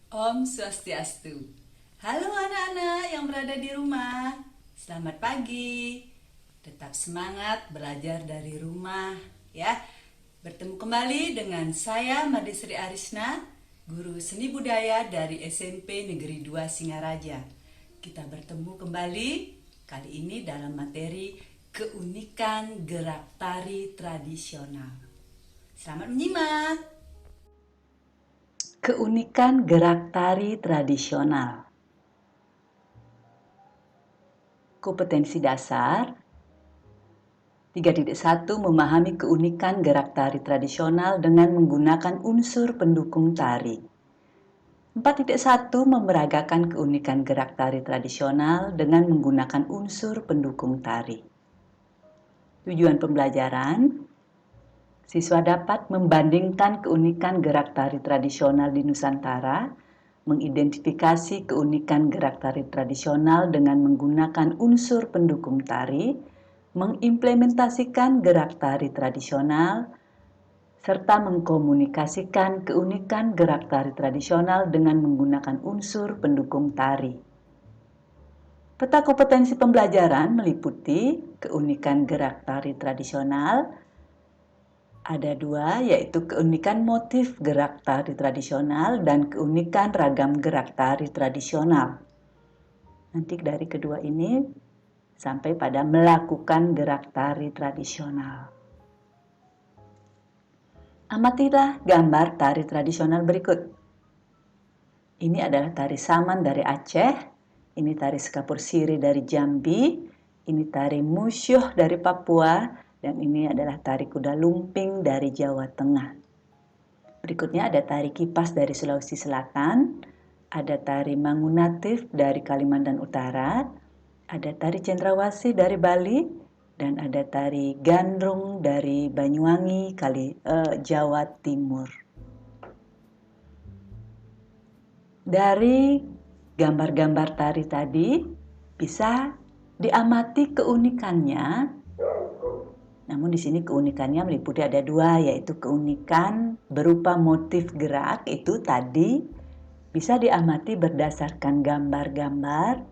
Om Swastiastu. Halo anak-anak yang berada di rumah. Selamat pagi. Tetap semangat belajar dari rumah ya. Bertemu kembali dengan saya Madisri Arisna, guru seni budaya dari SMP Negeri 2 Singaraja. Kita bertemu kembali kali ini dalam materi keunikan gerak tari tradisional. Selamat menyimak. Keunikan gerak tari tradisional. Kompetensi dasar 3.1 memahami keunikan gerak tari tradisional dengan menggunakan unsur pendukung tari. 4.1 memeragakan keunikan gerak tari tradisional dengan menggunakan unsur pendukung tari. Tujuan pembelajaran, siswa dapat membandingkan keunikan gerak tari tradisional di Nusantara, mengidentifikasi keunikan gerak tari tradisional dengan menggunakan unsur pendukung tari, mengimplementasikan gerak tari tradisional, serta mengkomunikasikan keunikan gerak tari tradisional dengan menggunakan unsur pendukung tari. Peta kompetensi pembelajaran meliputi keunikan gerak tari tradisional, ada dua, yaitu keunikan motif gerak tari tradisional dan keunikan ragam gerak tari tradisional. Nanti dari kedua ini sampai pada melakukan gerak tari tradisional. Amatilah gambar tari tradisional berikut. Ini adalah tari Saman dari Aceh, ini tari Sekapur Siri dari Jambi, ini tari Musyuh dari Papua, dan ini adalah tari Kuda Lumping dari Jawa Tengah. Berikutnya ada tari Kipas dari Sulawesi Selatan, ada tari Mangunatif dari Kalimantan Utara, ada tari Cendrawasih dari Bali, dan ada tari Gandrung dari Banyuwangi, Jawa Timur. Dari gambar-gambar tari tadi bisa diamati keunikannya. Namun di sini keunikannya meliputi ada dua, yaitu keunikan berupa motif gerak itu tadi bisa diamati berdasarkan gambar-gambar.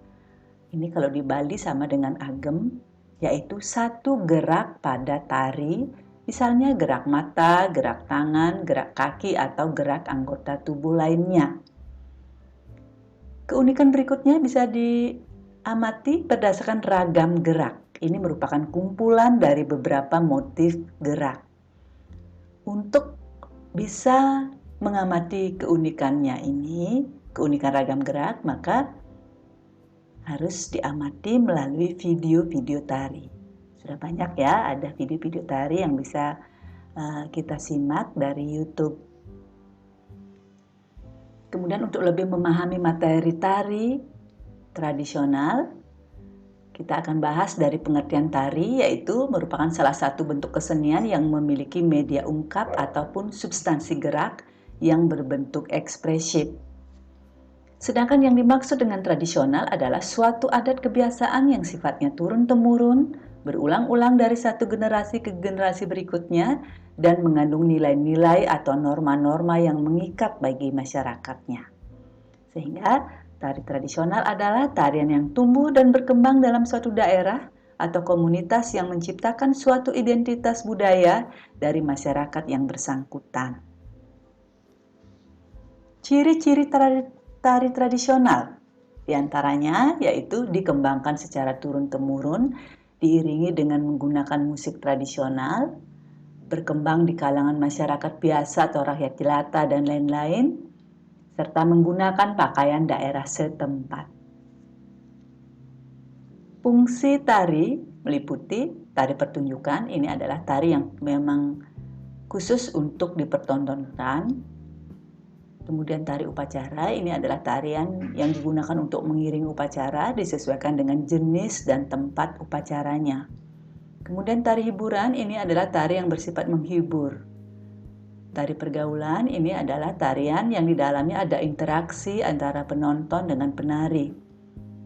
Ini kalau di Bali sama dengan Agem, yaitu satu gerak pada tari, misalnya gerak mata, gerak tangan, gerak kaki, atau gerak anggota tubuh lainnya. Keunikan berikutnya bisa diamati berdasarkan ragam gerak. Ini merupakan kumpulan dari beberapa motif gerak. Untuk bisa mengamati keunikannya ini, keunikan ragam gerak, maka harus diamati melalui video-video tari. Sudah banyak ya, ada video-video tari yang bisa kita simak dari YouTube. Kemudian untuk lebih memahami materi tari tradisional, kita akan bahas dari pengertian tari, yaitu merupakan salah satu bentuk kesenian yang memiliki media ungkap ataupun substansi gerak yang berbentuk ekspresif. Sedangkan yang dimaksud dengan tradisional adalah suatu adat kebiasaan yang sifatnya turun-temurun, berulang-ulang dari satu generasi ke generasi berikutnya, dan mengandung nilai-nilai atau norma-norma yang mengikat bagi masyarakatnya. Sehingga tari tradisional adalah tarian yang tumbuh dan berkembang dalam suatu daerah atau komunitas yang menciptakan suatu identitas budaya dari masyarakat yang bersangkutan. Ciri-ciri tari tradisional diantaranya yaitu dikembangkan secara turun-temurun, diiringi dengan menggunakan musik tradisional, berkembang di kalangan masyarakat biasa atau rakyat jelata dan lain-lain, serta menggunakan pakaian daerah setempat. Fungsi tari meliputi tari pertunjukan, ini adalah tari yang memang khusus untuk dipertontonkan. Kemudian tari upacara, ini adalah tarian yang digunakan untuk mengiringi upacara disesuaikan dengan jenis dan tempat upacaranya. Kemudian tari hiburan, ini adalah tari yang bersifat menghibur. Tari pergaulan ini adalah tarian yang di dalamnya ada interaksi antara penonton dengan penari.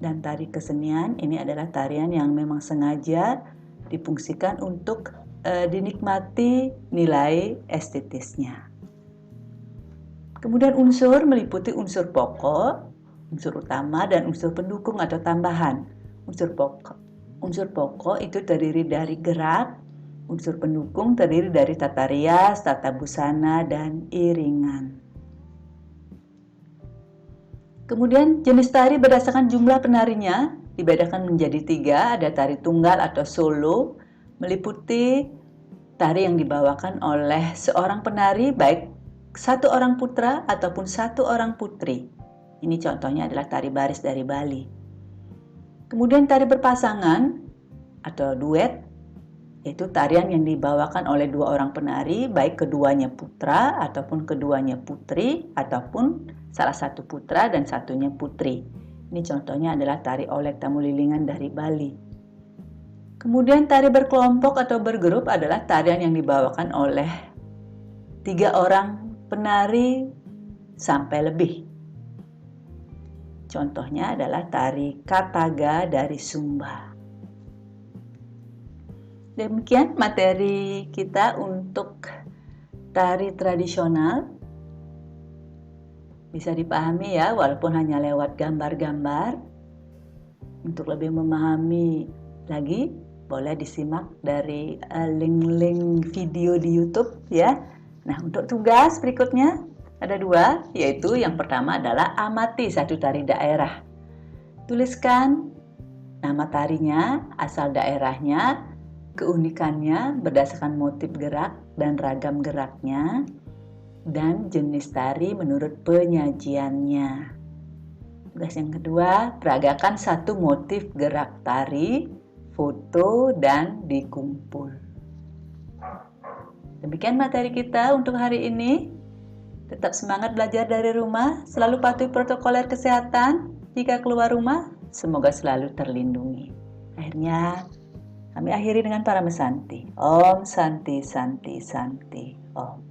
Dan tari kesenian ini adalah tarian yang memang sengaja difungsikan untuk dinikmati nilai estetisnya. Kemudian unsur meliputi unsur pokok, unsur utama, dan unsur pendukung atau tambahan. Unsur pokok itu terdiri dari gerak, unsur pendukung terdiri dari tata rias, tata busana, dan iringan. Kemudian jenis tari berdasarkan jumlah penarinya dibedakan menjadi 3, ada tari tunggal atau solo, meliputi tari yang dibawakan oleh seorang penari baik satu orang putra ataupun satu orang putri. Ini contohnya adalah tari baris dari Bali. Kemudian tari berpasangan atau duet, yaitu tarian yang dibawakan oleh 2 orang penari, baik keduanya putra ataupun keduanya putri, ataupun salah satu putra dan satunya putri. Ini contohnya adalah tari olek tamu lilingan dari Bali. Kemudian tari berkelompok atau bergrup adalah tarian yang dibawakan oleh 3 orang penari sampai lebih. Contohnya adalah tari Kataga dari Sumba. Demikian materi kita untuk tari tradisional. Bisa dipahami ya, walaupun hanya lewat gambar-gambar. Untuk lebih memahami lagi, boleh disimak dari link-link video di YouTube ya. Nah, untuk tugas berikutnya ada 2, yaitu yang pertama adalah amati satu tari daerah. Tuliskan nama tarinya, asal daerahnya, keunikannya berdasarkan motif gerak dan ragam geraknya, dan jenis tari menurut penyajiannya. Tugas yang kedua, peragakan satu motif gerak tari, foto, dan dikumpul. Demikian materi kita untuk hari ini. Tetap semangat belajar dari rumah, selalu patuhi protokoler kesehatan. Jika keluar rumah, semoga selalu terlindungi. Akhirnya, kami akhiri dengan para mesanti. Om Santi Santi Santi Om.